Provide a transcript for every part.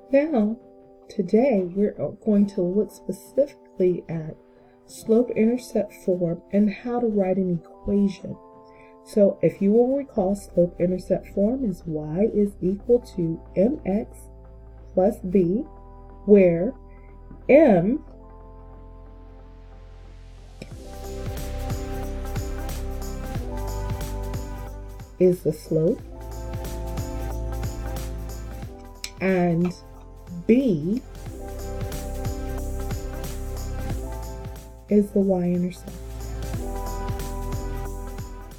Now, today we're going to look specifically at slope-intercept form and how to write an equation. So if you will recall, slope-intercept form is y is equal to mx plus b, where m is the slope and b is the y-intercept.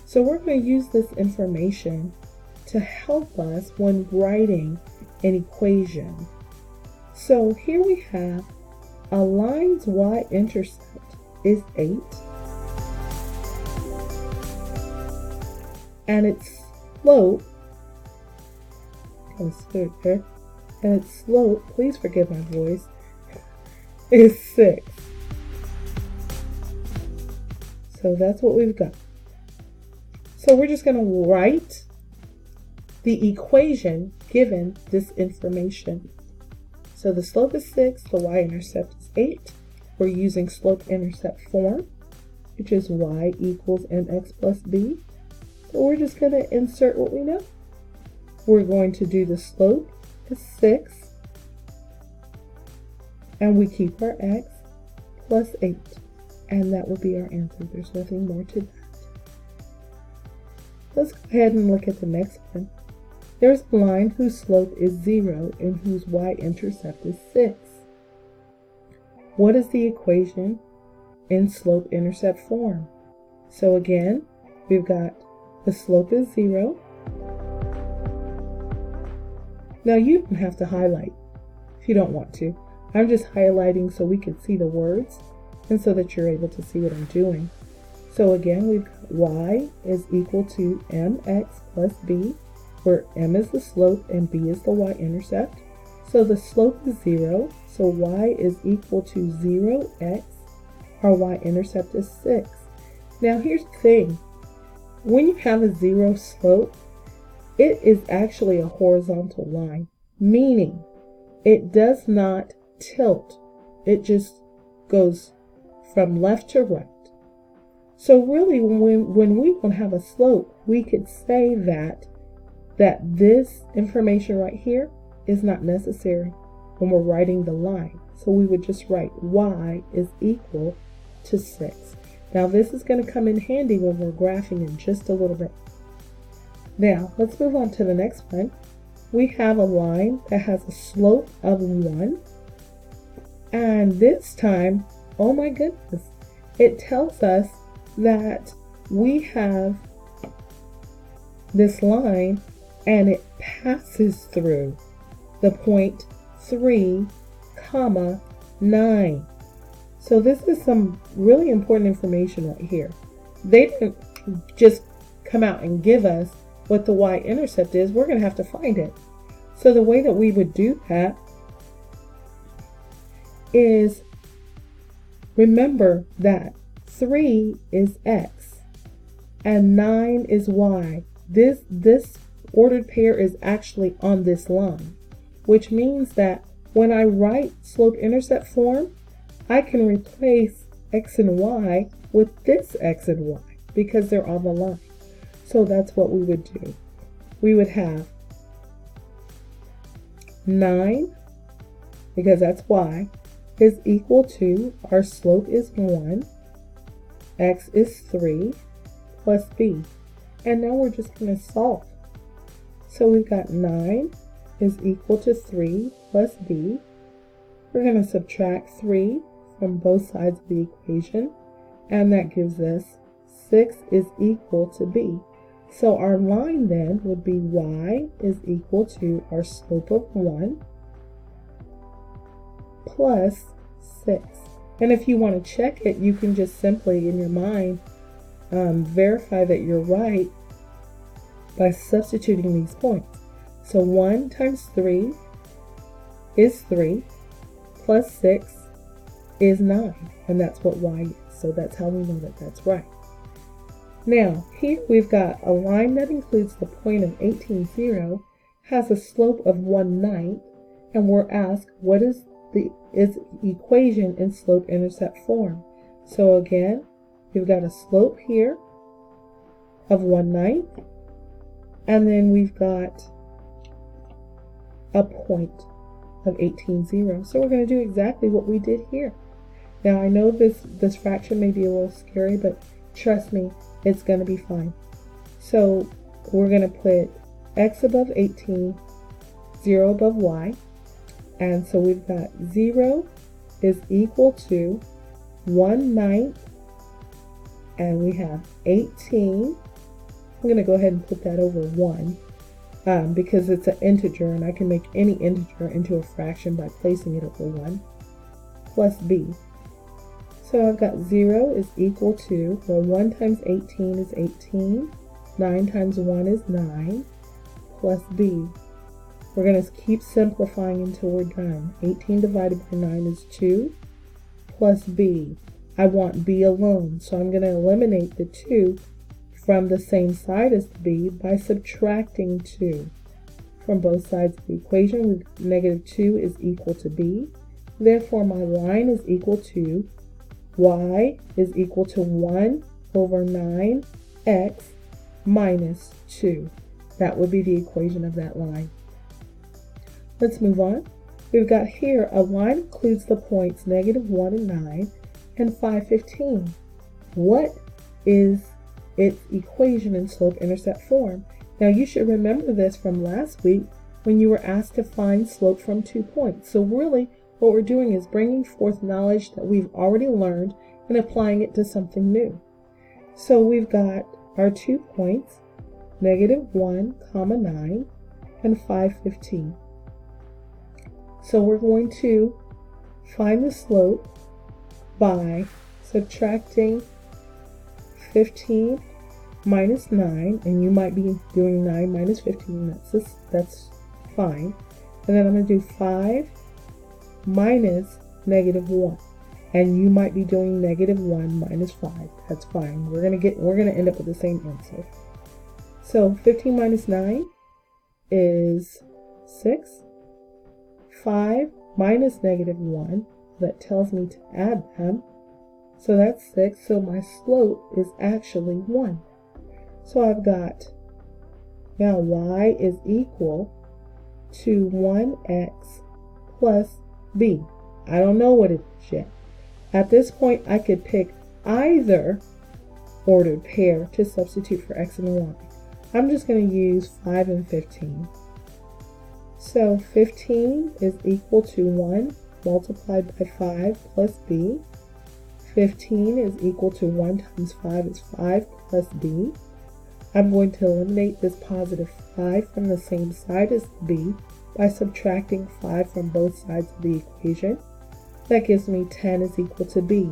So we're going to use this information to help us when writing an equation. So here we have a line's y-intercept is 8, and its slope, please forgive my voice, is 6. So that's what we've got. So we're just going to write the equation given this information. So the slope is 6, the y-intercept is 8. We're using slope-intercept form, which is y equals mx plus b. So we're just going to insert what we know. We're going to do the slope is 6, and we keep our x plus 8. And that would be our answer. There's nothing more to that. Let's go ahead and look at the next one. There's a line whose slope is 0 and whose y-intercept is 6. What is the equation in slope-intercept form? So again, we've got the slope is 0. Now you don't have to highlight if you don't want to. I'm just highlighting so we can see the words and so that you're able to see what I'm doing. So again, we've got y is equal to mx plus b, where m is the slope and b is the y-intercept. So the slope is 0, so y is equal to 0x. Our y-intercept is 6. Now here's the thing. When you have a 0 slope, it is actually a horizontal line, meaning it does not tilt. It just goes from left to right. So really, when we don't have a slope, we could say that this information right here is not necessary when we're writing the line. So we would just write y is equal to 6. Now this is going to come in handy when we're graphing in just a little bit. Now let's move on to the next one. We have a line that has a slope of 1. And this time, oh my goodness, it tells us that we have this line and it passes through the point 3, 9. So this is some really important information right here. They didn't just come out and give us what the y-intercept is. We're going to have to find it. So the way that we would do that is remember that 3 is x and 9 is y. This ordered pair is actually on this line, which means that when I write slope-intercept form, I can replace x and y with this x and y because they're on the line. So that's what we would do. We would have 9, because that's y, is equal to, our slope is 1, x is 3, plus b. And now we're just going to solve. So we've got 9 is equal to 3 plus b. We're going to subtract 3 from both sides of the equation, and that gives us 6 is equal to b. So our line then would be y is equal to our slope of 1 plus 6. And if you want to check it, you can just simply in your mind verify that you're right by substituting these points. So 1 times 3 is 3, plus 6 is 9, and that's what y is. So that's how we know that that's right. Now, here we've got a line that includes the point of 18, 0, has a slope of 1/9, and we're asked what is the equation in slope-intercept form. So again, we've got a slope here of 1/9, and then we've got a point of 18/0. So we're going to do exactly what we did here. Now I know this fraction may be a little scary, but trust me, it's going to be fine. So we're going to put x above 18, 0 above y, and so we've got 0 is equal to 1/9, and we have 18. I'm going to go ahead and put that over 1 because it's an integer, and I can make any integer into a fraction by placing it over 1, plus b. So I've got 0 is equal to, well, 1 times 18 is 18, 9 times 1 is 9, plus b. We're going to keep simplifying until we're done. 18 divided by 9 is 2, plus b. I want b alone, so I'm going to eliminate the 2 from the same side as b by subtracting 2. From both sides of the equation, negative 2 is equal to b. Therefore, my line is equal to y is equal to 1 over 9x minus 2. That would be the equation of that line. Let's move on. We've got here a line includes the points negative 1 and 9 and 5, 15. What is its equation in slope-intercept form? Now you should remember this from last week when you were asked to find slope from 2 points. So really what we're doing is bringing forth knowledge that we've already learned and applying it to something new. So we've got our 2 points, negative 1, 9, and 5, 15. So we're going to find the slope by subtracting 15 minus 9, and you might be doing 9 minus 15, that's fine. And then I'm going to do 5 minus negative 1, and you might be doing negative 1 minus 5. That's fine. We're going to end up with the same answer. So 15 minus 9 is 6. 5 minus negative 1, that tells me to add them. So that's 6. So my slope is actually 1. So I've got, now y is equal to 1x plus b. I don't know what it is yet. At this point, I could pick either ordered pair to substitute for x and y. I'm just going to use 5 and 15. So 15 is equal to 1 multiplied by 5 plus b. 15 is equal to 1 times 5 is 5 plus b. I'm going to eliminate this positive 5 from the same side as b by subtracting 5 from both sides of the equation. That gives me 10 is equal to b.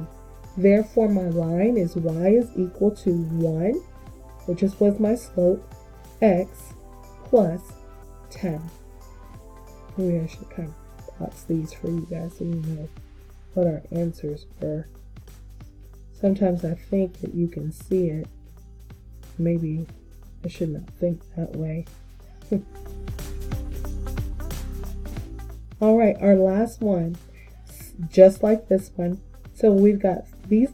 Therefore, my line is y is equal to 1, which was my slope, x plus 10. Maybe I should kind of box these for you guys so you know what our answers were. Sometimes I think that you can see it. Maybe I should not think that way. All right, our last one, just like this one. So we've got the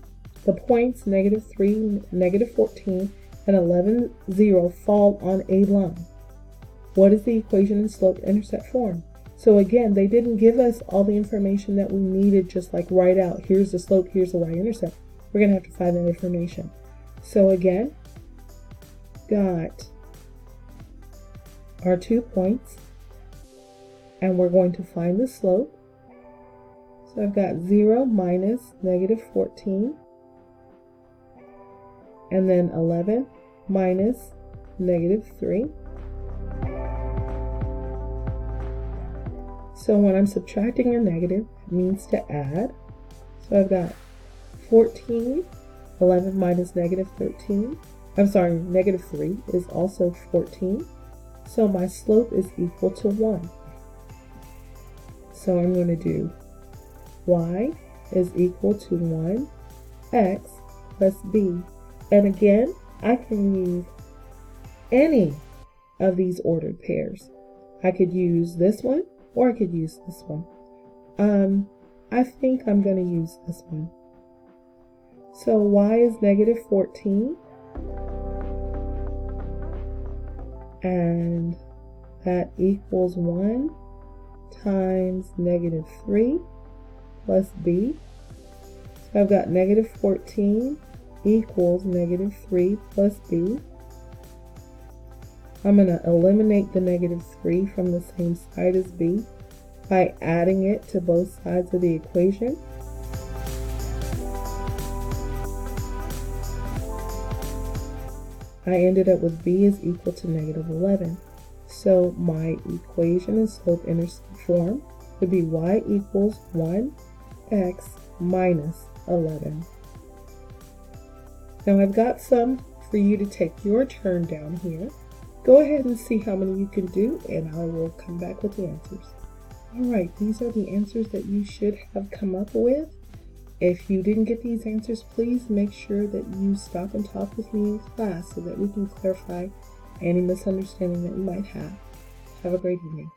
points negative 3, negative 14, and 11, 0 fall on a line. What is the equation in slope-intercept form? So again, they didn't give us all the information that we needed, just like write out, here's the slope, here's the y-intercept. We're going to have to find that information. So again, got our 2 points, and we're going to find the slope. So I've got 0 minus negative 14, and then 11 minus negative 3. So when I'm subtracting a negative, it means to add. So I've got 14, 11 minus negative 13. I'm sorry, negative 3 is also 14. So my slope is equal to 1. So I'm going to do y is equal to 1 x plus b. And again, I can use any of these ordered pairs. I could use this one, or I could use this one. I think I'm going to use this one. So y is negative 14, and that equals 1 times negative 3 plus b. So I've got negative 14 equals negative 3 plus b. I'm going to eliminate the negative 3 from the same side as b by adding it to both sides of the equation. I ended up with b is equal to negative 11. So my equation in slope-intercept form would be y equals 1x minus 11. Now I've got some for you to take your turn down here. Go ahead and see how many you can do, and I will come back with the answers. Alright, these are the answers that you should have come up with. If you didn't get these answers, please make sure that you stop and talk with me in class so that we can clarify any misunderstanding that you might have. Have a great evening.